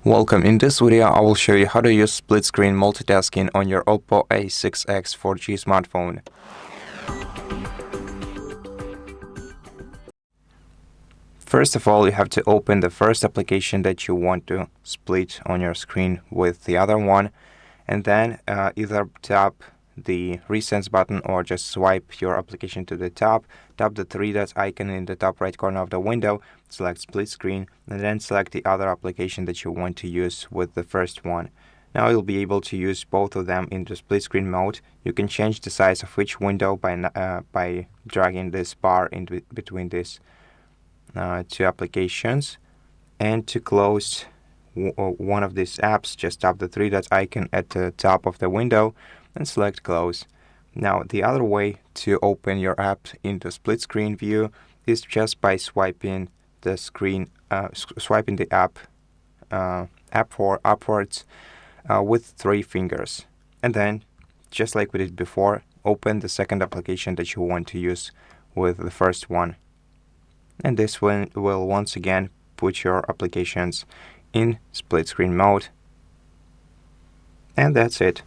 Welcome. In this video, I will show you how to use split screen multitasking on your OPPO A6x 4G smartphone. First of all, you have to open the first application that you want to split on your screen with the other one, and then either tap the Resize button or just swipe your application to the top, tap the three dots icon in the top right corner of the window, select split screen, and then select the other application that you want to use with the first one. Now you'll be able to use both of them in the split screen mode. You can change the size of each window by dragging this bar in between these two applications. And to close one of these apps, just tap the three dots icon at the top of the window and select close. Now the other way to open your app into split screen view is just by swiping the screen, swiping the app upwards with 3 fingers, and then just like we did before, open the second application that you want to use with the first one, and this one will once again put your applications in split screen mode. And that's it.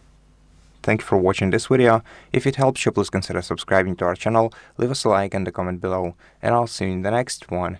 Thank you for watching this video. If it helps you, please consider subscribing to our channel, leave us a like and a comment below, and I'll see you in the next one.